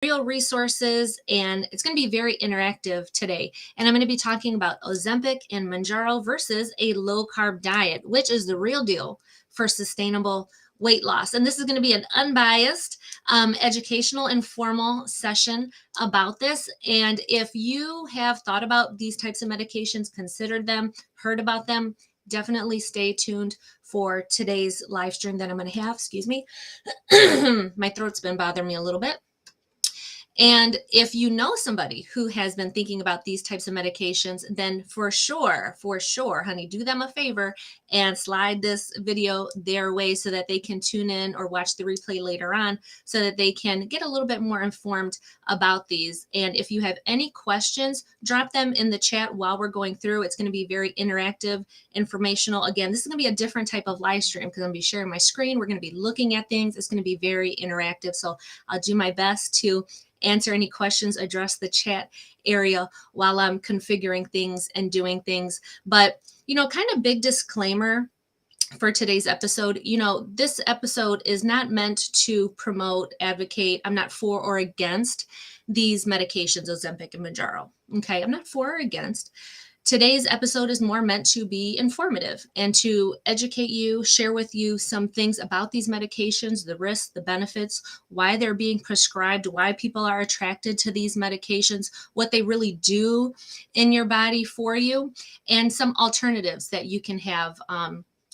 real resources, and it's going to be very interactive today. And I'm going to be talking about Ozempic and Mounjaro versus a low carb diet, which is the real deal for sustainable weight loss. And this is going to be an unbiased, educational, informal session about this. And if you have thought about these types of medications, considered them, heard about them, definitely stay tuned for today's live stream that I'm going to have. Excuse me. My throat's been bothering me a little bit. And if you know somebody who has been thinking about these types of medications, then for sure, honey, do them a favor and slide this video their way so that they can tune in or watch the replay later on so that they can get a little bit more informed about these. And if you have any questions, drop them in the chat while we're going through. It's going to be very interactive, informational. Again, this is going to be a different type of live stream because I'm going to be sharing my screen. We're going to be looking at things. It's going to be very interactive. So I'll do my best to answer any questions, address the chat area while I'm configuring things and doing things. But, kind of big disclaimer for today's episode, this episode is not meant to promote, advocate. I'm not for or against these medications, Ozempic and Mounjaro. Okay, I'm not for or against. Today's episode is more meant to be informative and to educate you, share with you some things about these medications, the risks, the benefits, why they're being prescribed, why people are attracted to these medications, what they really do in your body for you, and some alternatives that you can have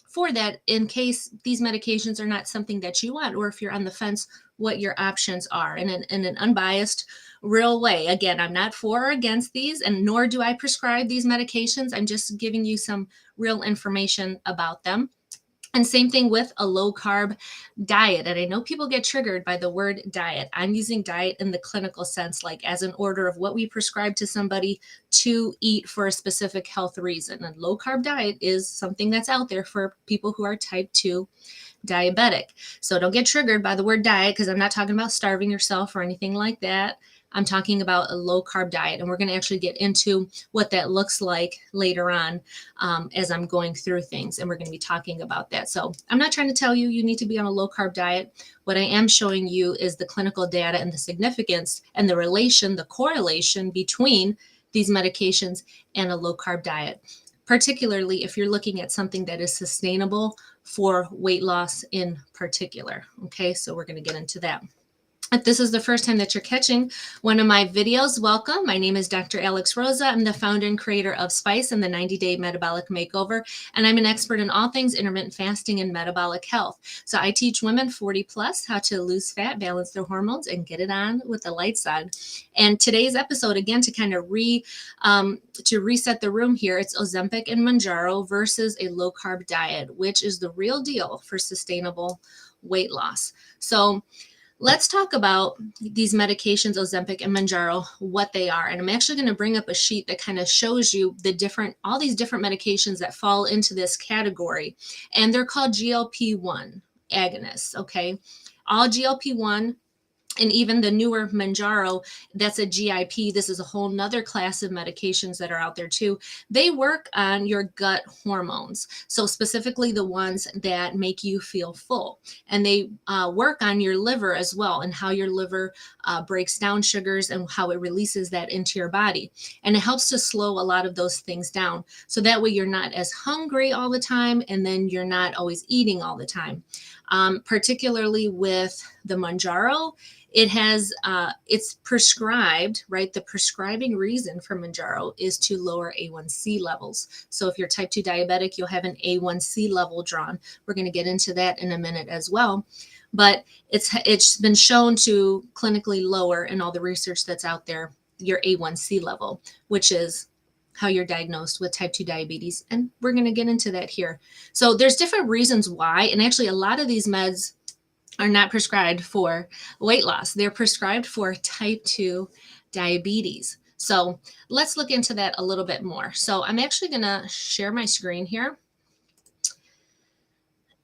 for that in case these medications are not something that you want, or if you're on the fence, what your options are in an unbiased, real way. Again, I'm not for or against these, and nor do I prescribe these medications. I'm just giving you some real information about them. And same thing with a low carb diet. And I know people get triggered by the word diet. I'm using diet in the clinical sense, like as an order of what we prescribe to somebody to eat for a specific health reason. And low carb diet is something that's out there for people who are type 2 diabetic. So don't get triggered by the word diet because I'm not talking about starving yourself or anything like that. I'm talking about a low carb diet, and we're going to actually get into what that looks like later on as I'm going through things, and we're going to be talking about that. So I'm not trying to tell you need to be on a low carb diet. What I am showing you is the clinical data and the significance and the relation, the correlation between these medications and a low carb diet, particularly if you're looking at something that is sustainable for weight loss in particular. Okay, so we're going to get into that. If this is the first time that you're catching one of my videos, welcome. My name is Dr. Alex Rosa. I'm the founder and creator of Spice and the 90-Day Metabolic Makeover, and I'm an expert in all things intermittent fasting and metabolic health. So I teach women 40 plus how to lose fat, balance their hormones, and get it on with the lights on. And today's episode, again, to kind of reset the room here, it's Ozempic and Mounjaro versus a low-carb diet, which is the real deal for sustainable weight loss. So let's talk about these medications, Ozempic and Mounjaro, what they are. And I'm actually going to bring up a sheet that kind of shows you all these different medications that fall into this category. And they're called GLP-1 agonists, okay? All GLP-1 and even the newer Mounjaro, that's a GIP. This is a whole nother class of medications that are out there too. They work on your gut hormones. So specifically the ones that make you feel full. And they work on your liver as well, and how your liver breaks down sugars and how it releases that into your body. And it helps to slow a lot of those things down. So that way you're not as hungry all the time, and then you're not always eating all the time. Particularly with the Mounjaro, it's prescribed, right? The prescribing reason for Mounjaro is to lower A1C levels. So if you're type 2 diabetic, you'll have an A1C level drawn. We're going to get into that in a minute as well. But it's been shown to clinically lower, in all the research that's out there, your A1C level, which is how you're diagnosed with type 2 diabetes. And we're going to get into that here. So there's different reasons why. And actually, a lot of these meds are not prescribed for weight loss. They're prescribed for type 2 diabetes. So let's look into that a little bit more. So I'm actually going to share my screen here.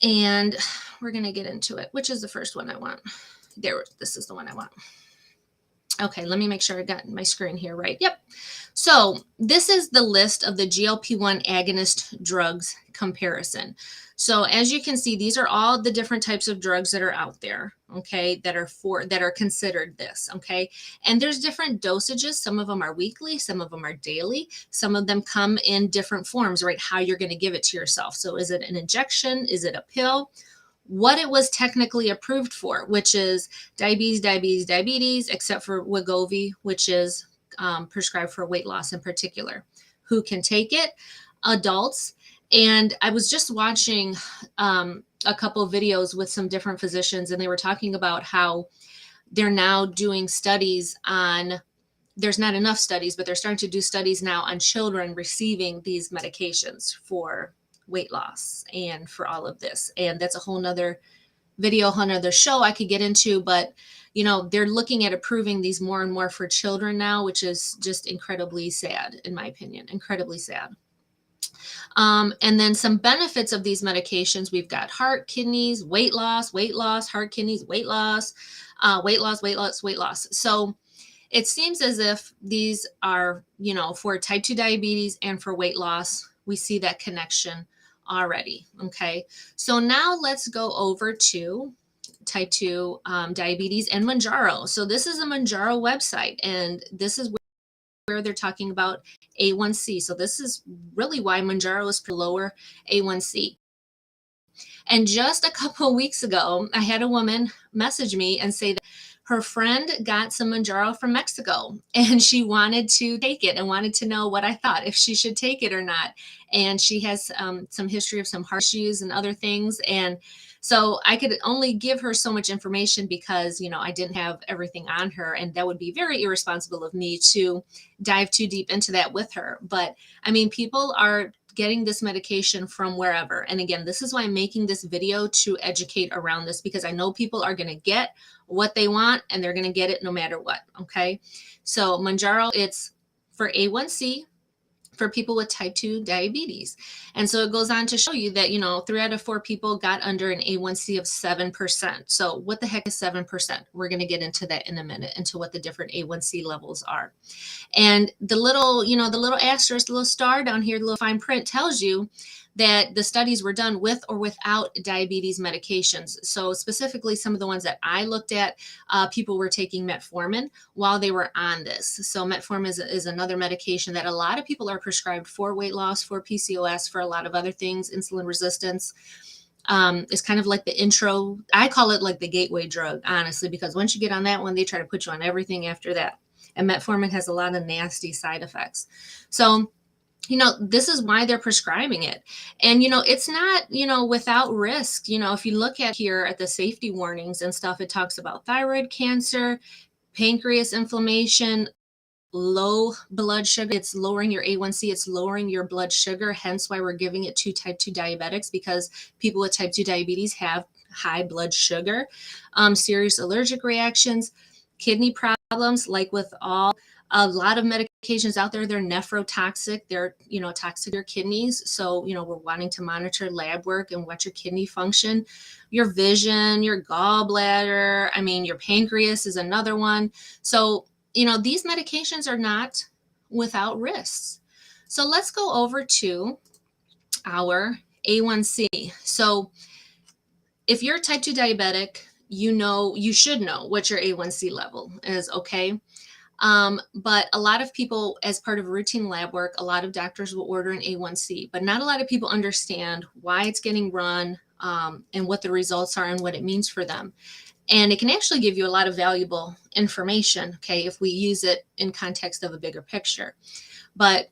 And we're going to get into it. Which is the first one I want? This is the one I want. Okay, let me make sure I got my screen here right. Yep. So this is the list of the GLP-1 agonist drugs comparison. So as you can see, these are all the different types of drugs that are out there, okay, that are considered this, okay? And there's different dosages. Some of them are weekly, some of them are daily, some of them come in different forms, right? How you're going to give it to yourself. So is it an injection? Is it a pill? What it was technically approved for, which is diabetes, except for Wegovy, which is prescribed for weight loss in particular. Who can take it? Adults. And I was just watching a couple of videos with some different physicians, and they were talking about how they're now doing studies on, there's not enough studies, but they're starting to do studies now on children receiving these medications for weight loss and for all of this. And that's a whole nother video, whole nother show I could get into, but they're looking at approving these more and more for children now, which is just incredibly sad, in my opinion, incredibly sad. And then some benefits of these medications, we've got heart, kidneys, weight loss, heart, kidneys, weight loss, weight loss. So it seems as if these are, for type 2 diabetes and for weight loss, we see that connection already. Okay. So now let's go over to type 2 diabetes and Mounjaro. So this is a Mounjaro website, and this is where they're talking about A1C. So this is really why Mounjaro is lower A1C. And just a couple of weeks ago, I had a woman message me and say that her friend got some Mounjaro from Mexico, and she wanted to take it and wanted to know what I thought, if she should take it or not. And she has some history of some heart issues and other things. And so I could only give her so much information because, I didn't have everything on her, and that would be very irresponsible of me to dive too deep into that with her. But I mean, people are getting this medication from wherever. And again, this is why I'm making this video, to educate around this, because I know people are going to get what they want, and they're going to get it no matter what. Okay. So Mounjaro, it's for A1C, for people with type 2 diabetes. And so it goes on to show you that, 3 out of 4 people got under an A1C of 7%. So what the heck is 7%? We're going to get into that in a minute, into what the different A1C levels are. And the little, the little asterisk, the little star down here, the little fine print tells you that the studies were done with or without diabetes medications. So specifically, some of the ones that I looked at, people were taking metformin while they were on this. So metformin is another medication that a lot of people are prescribed for weight loss, for PCOS, for a lot of other things, insulin resistance. It's kind of like the intro. I call it like the gateway drug, honestly, because once you get on that one, they try to put you on everything after that. And metformin has a lot of nasty side effects. So this is why they're prescribing it. And, it's not, without risk. If you look at here at the safety warnings and stuff, it talks about thyroid cancer, pancreas inflammation, low blood sugar. It's lowering your A1C. It's lowering your blood sugar. Hence why we're giving it to type 2 diabetics, because people with type 2 diabetes have high blood sugar, serious allergic reactions, kidney problems, like with a lot of medications out there, they're nephrotoxic. They're, toxic to your kidneys. So, we're wanting to monitor lab work and watch your kidney function, your vision, your gallbladder. I mean, your pancreas is another one. So, these medications are not without risks. So let's go over to our A1C. So if you're a type 2 diabetic, you should know what your A1C level is, okay? But a lot of people, as part of routine lab work, a lot of doctors will order an A1C, but not a lot of people understand why it's getting run, and what the results are and what it means for them. And it can actually give you a lot of valuable information, okay, if we use it in context of a bigger picture. But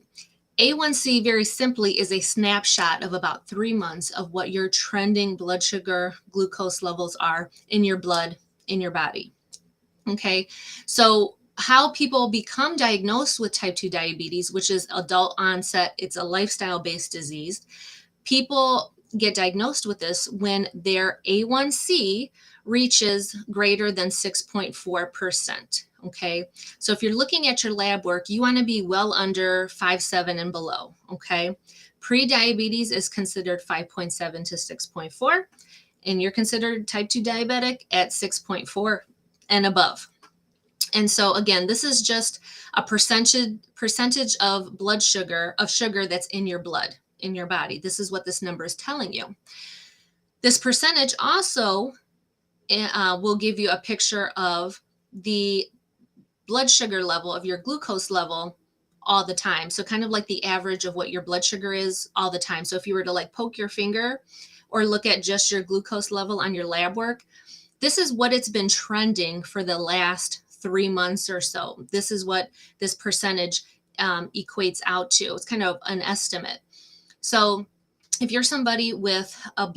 A1C, very simply, is a snapshot of about 3 months of what your trending blood sugar, glucose levels are in your blood, in your body. Okay, so how people become diagnosed with type 2 diabetes, which is adult onset, it's a lifestyle-based disease. People get diagnosed with this when their A1C reaches greater than 6.4%. Okay, so if you're looking at your lab work, you want to be well under 5.7 and below. Okay, pre-diabetes is considered 5.7 to 6.4, and you're considered type 2 diabetic at 6.4 and above. And so again, this is just a percentage of blood sugar, that's in your blood, in your body. This is what this number is telling you. This percentage also will give you a picture of the blood sugar level, of your glucose level all the time. So kind of like the average of what your blood sugar is all the time. So if you were to like poke your finger or look at just your glucose level on your lab work, this is what it's been trending for the last 3 months or so. This is what this percentage equates out to. It's kind of an estimate. So if you're somebody with an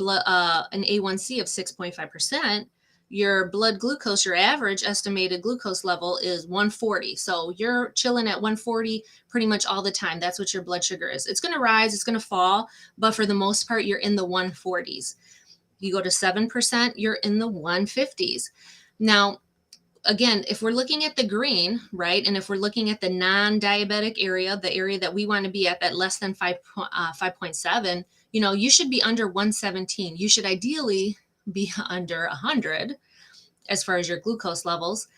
A1C of 6.5%, your blood glucose, your average estimated glucose level is 140. So you're chilling at 140 pretty much all the time. That's what your blood sugar is. It's going to rise, it's going to fall, but for the most part, you're in the 140s. You go to 7%, you're in the 150s. Now, again, if we're looking at the green, right, and if we're looking at the non-diabetic area, the area that we want to be at, that less than 5.7, you should be under 117. You should ideally be under 100 as far as your glucose levels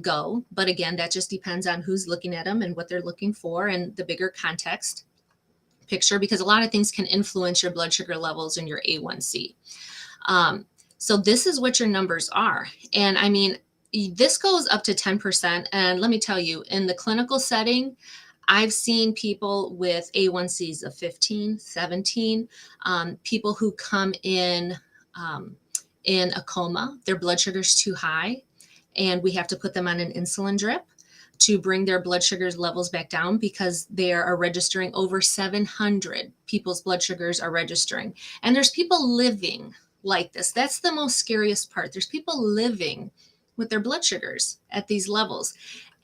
go. But again, that just depends on who's looking at them and what they're looking for and the bigger context picture, because a lot of things can influence your blood sugar levels and your A1C. So this is what your numbers are. And I mean, this goes up to 10%. And let me tell you, in the clinical setting, I've seen people with A1Cs of 15, 17, people who come in a coma, their blood sugar's too high, and we have to put them on an insulin drip to bring their blood sugars levels back down, because they are registering over 700 people's blood sugars are registering. And there's people living like this. That's the most scariest part. There's people living with their blood sugars at these levels.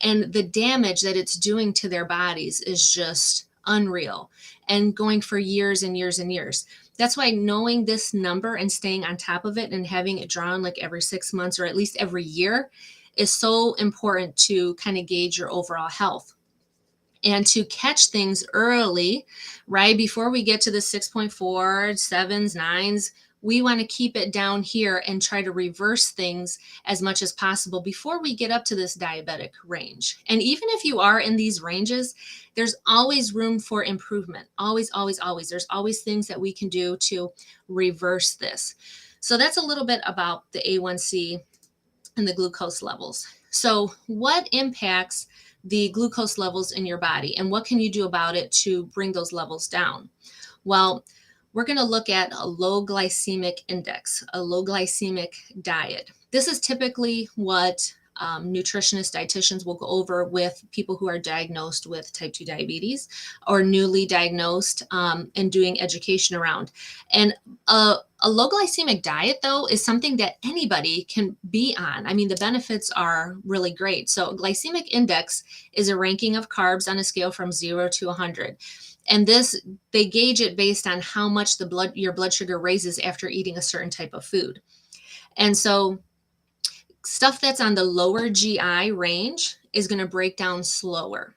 And the damage that it's doing to their bodies is just unreal, and going for years and years and years. That's why knowing this number and staying on top of it and having it drawn like every 6 months or at least every year is so important to kind of gauge your overall health and to catch things early, right? Before we get to the 6.4, 7s, 9s, we want to keep it down here and try to reverse things as much as possible before we get up to this diabetic range. And even if you are in these ranges, there's always room for improvement. Always, always, always. There's always things that we can do to reverse this. So that's a little bit about the A1C and the glucose levels. So what impacts the glucose levels in your body, and what can you do about it to bring those levels down? Well, we're going to look at a low glycemic index, a low glycemic diet. This is typically what nutritionists, dietitians will go over with people who are diagnosed with type 2 diabetes or newly diagnosed, and doing education around. And a low glycemic diet, though, is something that anybody can be on. I mean, the benefits are really great. So glycemic index is a ranking of carbs on a scale from 0 to 100. And this, they gauge it based on how much your blood sugar raises after eating a certain type of food. And so stuff that's on the lower GI range is going to break down slower.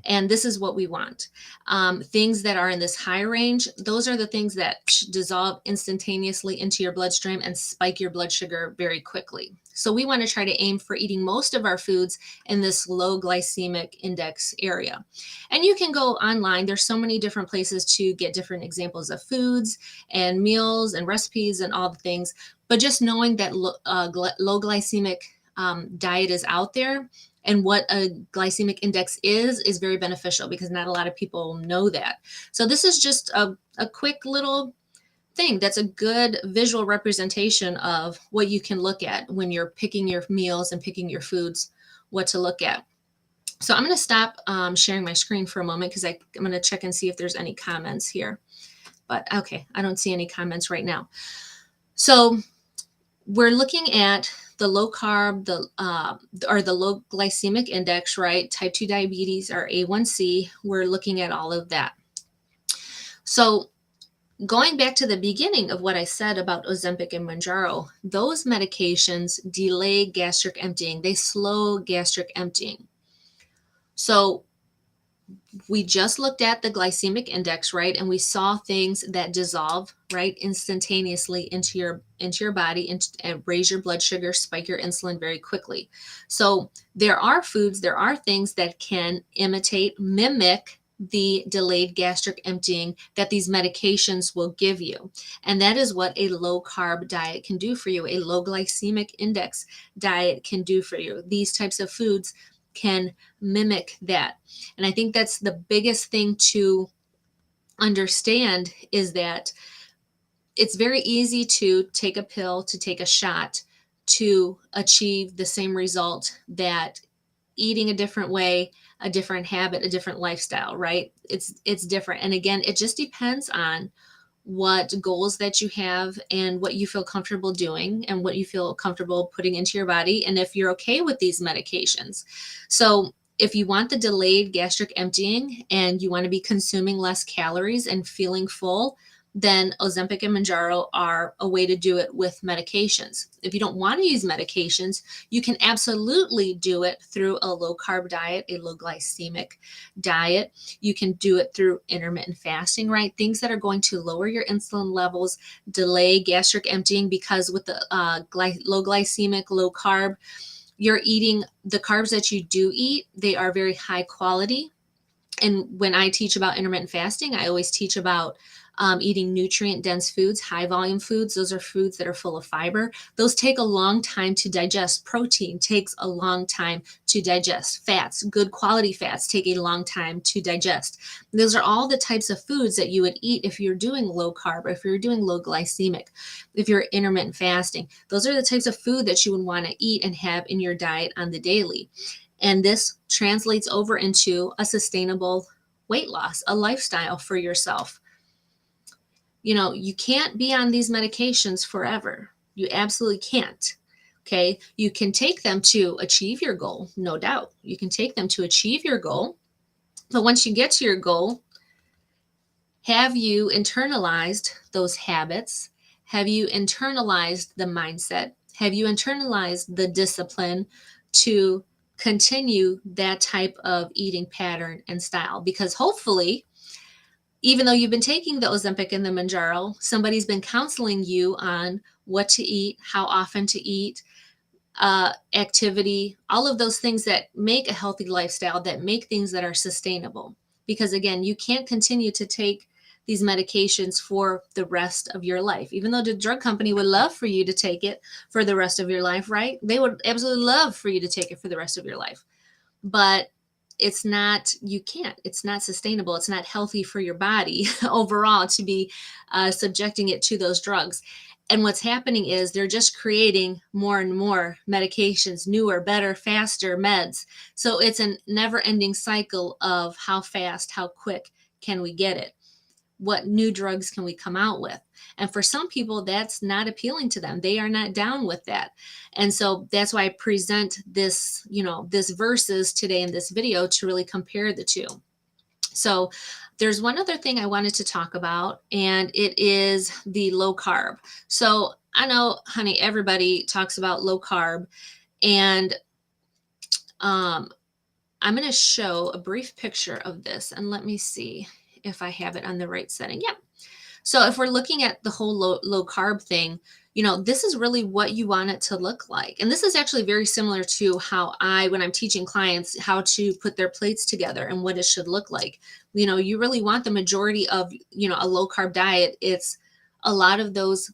And this is what we want. Things that are in this high range, those are the things that dissolve instantaneously into your bloodstream and spike your blood sugar very quickly. So we want to try to aim for eating most of our foods in this low glycemic index area. And you can go online. There's so many different places to get different examples of foods and meals and recipes and all the things. But just knowing that low glycemic diet is out there, and what a glycemic index is very beneficial, because not a lot of people know that. So this is just a quick little thing that's a good visual representation of what you can look at when you're picking your meals and picking your foods, what to look at. So I'm going to stop sharing my screen for a moment, because I'm going to check and see if there's any comments here. But okay, I don't see any comments right now. So we're looking at the low carb, or the low glycemic index, right? Type 2 diabetes, or A1C, we're looking at all of that. So going back to the beginning of what I said about Ozempic and Mounjaro, those medications delay gastric emptying. They slow gastric emptying. So we just looked at the glycemic index, right? And we saw things that dissolve, right, instantaneously into your body and raise your blood sugar, spike your insulin very quickly. So there are foods, there are things that can mimic the delayed gastric emptying that these medications will give you. And that is what a low carb diet can do for you. A low glycemic index diet can do for you. These types of foods can mimic that. And I think that's the biggest thing to understand, is that it's very easy to take a pill, to take a shot, to achieve the same result that eating a different way, a different habit, a different lifestyle, right? It's different. And again, it just depends on what goals that you have and what you feel comfortable doing and what you feel comfortable putting into your body, and if you're okay with these medications. So if you want the delayed gastric emptying and you want to be consuming less calories and feeling full, then Ozempic and Mounjaro are a way to do it with medications. If you don't want to use medications, you can absolutely do it through a low carb diet, a low glycemic diet. You can do it through intermittent fasting, right? Things that are going to lower your insulin levels, delay gastric emptying, because with the low glycemic, low carb, you're eating the carbs that you do eat, they are very high quality. And when I teach about intermittent fasting, I always teach about eating nutrient dense foods, high volume foods. Those are foods that are full of fiber. Those take a long time to digest. Protein takes a long time to digest. Fats, good quality fats, take a long time to digest. Those are all the types of foods that you would eat if you're doing low carb, if you're doing low glycemic, if you're intermittent fasting. Those are the types of food that you would want to eat and have in your diet on the daily. And this translates over into a sustainable weight loss, a lifestyle for yourself. You know, you can't be on these medications forever. You absolutely can't. Okay. You can take them to achieve your goal, no doubt. You can take them to achieve your goal. But once you get to your goal, have you internalized those habits? Have you internalized the mindset? Have you internalized the discipline to continue that type of eating pattern and style? Because hopefully, even though you've been taking the Ozempic and the Mounjaro, somebody's been counseling you on what to eat, how often to eat, activity, all of those things that make a healthy lifestyle, that make things that are sustainable. Because again, you can't continue to take these medications for the rest of your life. Even though the drug company would love for you to take it for the rest of your life, right? They would absolutely love for you to take it for the rest of your life. But it's not, you can't, it's not sustainable. It's not healthy for your body overall to be subjecting it to those drugs. And what's happening is they're just creating more and more medications, newer, better, faster meds. So it's a never ending cycle of how fast, how quick can we get it? What new drugs can we come out with? And for some people, that's not appealing to them. They are not down with that. And so that's why I present this, this verses today in this video to really compare the two. So there's one other thing I wanted to talk about, and it is the low carb. So I know, honey, everybody talks about low carb, and I'm going to show a brief picture of this, and let me see if I have it on the right setting. Yep. So if we're looking at the whole low carb thing, this is really what you want it to look like. And this is actually very similar to how when I'm teaching clients how to put their plates together and what it should look like. You really want the majority of, a low carb diet. It's a lot of those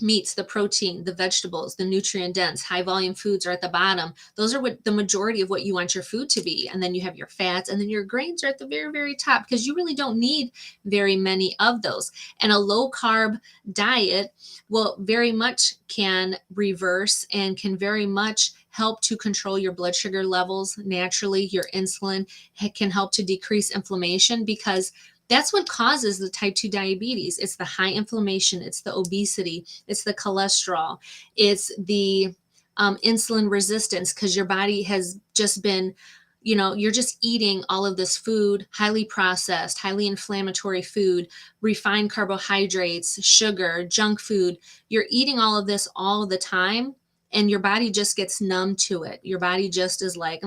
meats, the protein, the vegetables, the nutrient dense, high volume foods are at the bottom. Those are what the majority of what you want your food to be. And then you have your fats, and then your grains are at the very, very top, because you really don't need very many of those. And a low carb diet will very much can reverse and can very much help to control your blood sugar levels naturally. Your insulin can help to decrease inflammation, because that's what causes the type 2 diabetes. It's the high inflammation, it's the obesity, it's the cholesterol, it's the insulin resistance, because your body has just been, you're just eating all of this food, highly processed, highly inflammatory food, refined carbohydrates, sugar, junk food. You're eating all of this all the time, and your body just gets numb to it. Your body just is like,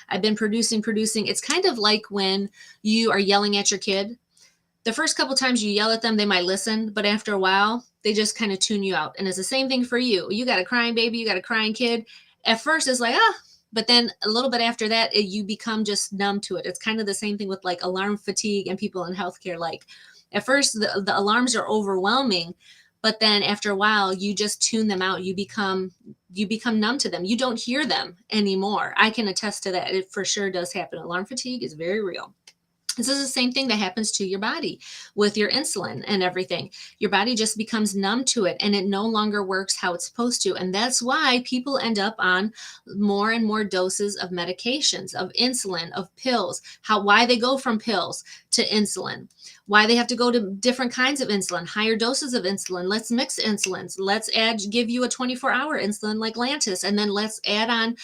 I've been producing. It's kind of like when you are yelling at your kid. The first couple times you yell at them, they might listen, but after a while, they just kind of tune you out. And it's the same thing for you. You got a crying baby, you got a crying kid. At first, it's like, but then a little bit after that, you become just numb to it. It's kind of the same thing with like alarm fatigue and people in healthcare. Like at first, the alarms are overwhelming, but then after a while, you just tune them out. You become numb to them. You don't hear them anymore. I can attest to that. It for sure does happen. Alarm fatigue is very real. This is the same thing that happens to your body with your insulin and everything. Your body just becomes numb to it and it no longer works how it's supposed to. And that's why people end up on more and more doses of medications, of insulin, of pills, why they go from pills to insulin, why they have to go to different kinds of insulin, higher doses of insulin. Let's mix insulins. Let's give you a 24-hour insulin like Lantus, and then let's add on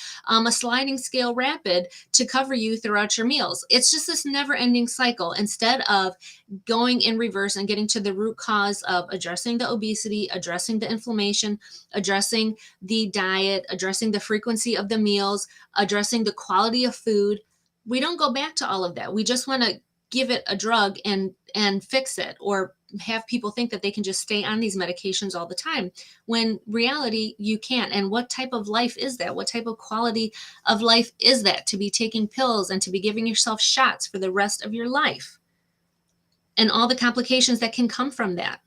a sliding scale rapid to cover you throughout your meals. It's just this never-ending cycle instead of going in reverse and getting to the root cause of addressing the obesity, addressing the inflammation, addressing the diet, addressing the frequency of the meals, addressing the quality of food. We don't go back to all of that. We just want to give it a drug and fix it, or have people think that they can just stay on these medications all the time, when reality you can't. And what type of life is that? What type of quality of life is that, to be taking pills and to be giving yourself shots for the rest of your life, and all the complications that can come from that?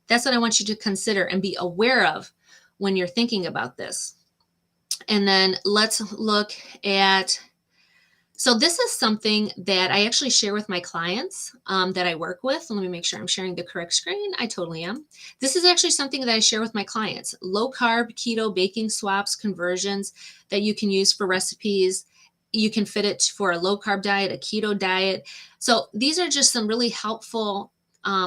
That's what I want you to consider and be aware of when you're thinking about this. And then let's look at, so this is something that I actually share with my clients that I work with. Let me make sure I'm sharing the correct screen. I totally am. This is actually something that I share with my clients. Low carb, keto, baking swaps, conversions that you can use for recipes. You can fit it for a low carb diet, a keto diet. So these are just some really helpful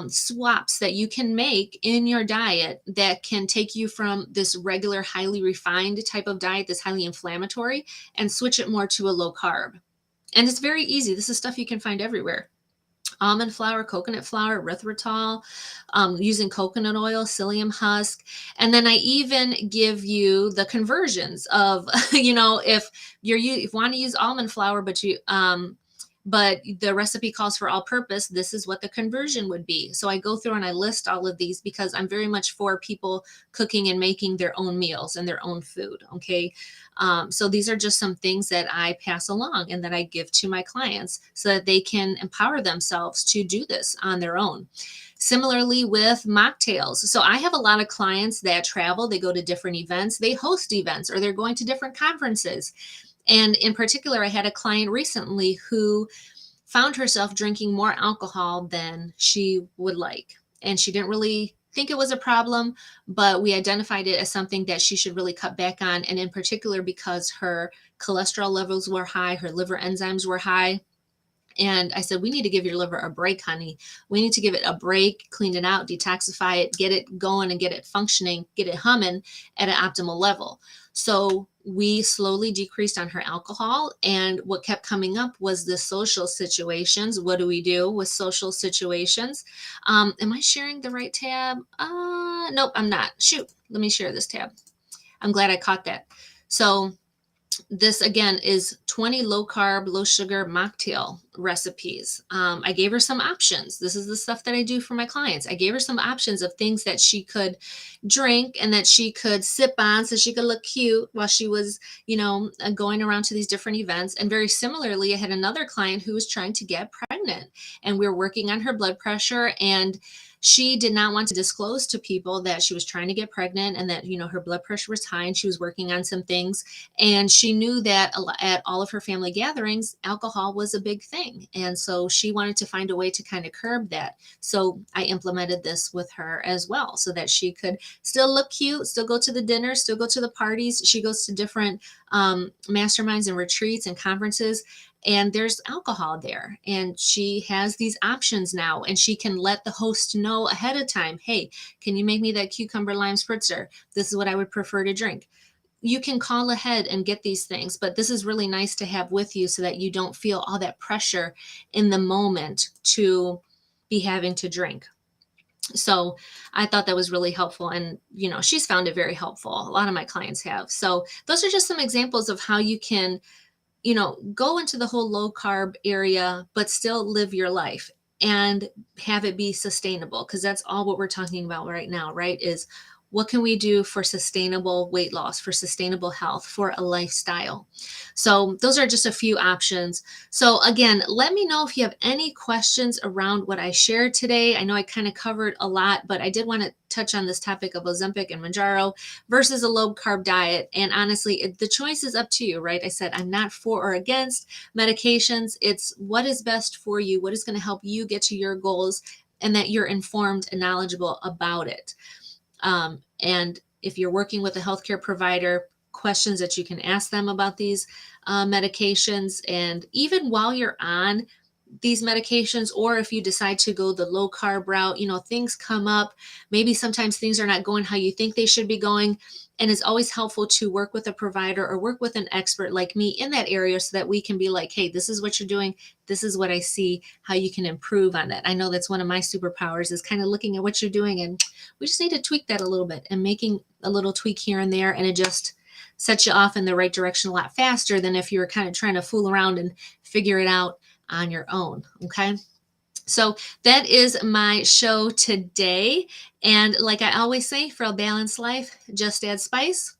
swaps that you can make in your diet that can take you from this regular, highly refined type of diet, this highly inflammatory, and switch it more to a low carb. And it's very easy. This is stuff you can find everywhere. Almond flour, coconut flour, erythritol, using coconut oil, psyllium husk. And then I even give you the conversions of, if you want to use almond flour, but the recipe calls for all purpose, this is what the conversion would be. So I go through and I list all of these because I'm very much for people cooking and making their own meals and their own food. Okay. So these are just some things that I pass along and that I give to my clients so that they can empower themselves to do this on their own. Similarly with mocktails. So I have a lot of clients that travel, they go to different events, they host events, or they're going to different conferences. And in particular, I had a client recently who found herself drinking more alcohol than she would like. And she didn't really think it was a problem, but we identified it as something that she should really cut back on. And in particular, because her cholesterol levels were high, her liver enzymes were high. And I said, we need to give your liver a break, honey. We need to give it a break, clean it out, detoxify it, get it going and get it functioning, get it humming at an optimal level. So we slowly decreased on her alcohol. And what kept coming up was the social situations. What do we do with social situations? Am I sharing the right tab? Nope, I'm not. Shoot, let me share this tab. I'm glad I caught that. So this again is 20 low carb, low sugar mocktail recipes. I gave her some options. This is the stuff that I do for my clients. I gave her some options of things that she could drink and that she could sip on so she could look cute while she was, going around to these different events. And very similarly, I had another client who was trying to get pregnant, and we were working on her blood pressure, and she did not want to disclose to people that she was trying to get pregnant and that, her blood pressure was high and she was working on some things. And she knew that at all of her family gatherings, alcohol was a big thing. And so she wanted to find a way to kind of curb that. So I implemented this with her as well so that she could still look cute, still go to the dinner, still go to the parties. She goes to different masterminds and retreats and conferences, and there's alcohol there, and she has these options now, and she can let the host know ahead of time, hey, can you make me that cucumber lime spritzer? This is what I would prefer to drink. You can call ahead and get these things, but this is really nice to have with you so that you don't feel all that pressure in the moment to be having to drink. So I thought that was really helpful. And, she's found it very helpful. A lot of my clients have. So those are just some examples of how you can, go into the whole low carb area, but still live your life and have it be sustainable. Cause that's all what we're talking about right now, right? Is what can we do for sustainable weight loss, for sustainable health, for a lifestyle? So those are just a few options. So again, let me know if you have any questions around what I shared today. I know I kind of covered a lot, but I did want to touch on this topic of Ozempic and Mounjaro versus a low carb diet. And honestly, the choice is up to you, right? I said I'm not for or against medications. It's what is best for you, what is going to help you get to your goals, and that you're informed and knowledgeable about it. And if you're working with a healthcare provider, questions that you can ask them about these medications. And even while you're on these medications, or if you decide to go the low carb route, things come up. Maybe sometimes things are not going how you think they should be going. And it's always helpful to work with a provider or work with an expert like me in that area so that we can be like, hey, this is what you're doing. This is what I see, how you can improve on that. I know that's one of my superpowers is kind of looking at what you're doing. And we just need to tweak that a little bit and making a little tweak here and there. And it just sets you off in the right direction a lot faster than if you were kind of trying to fool around and figure it out on your own. Okay. So that is my show today. And like I always say, for a balanced life, just add spice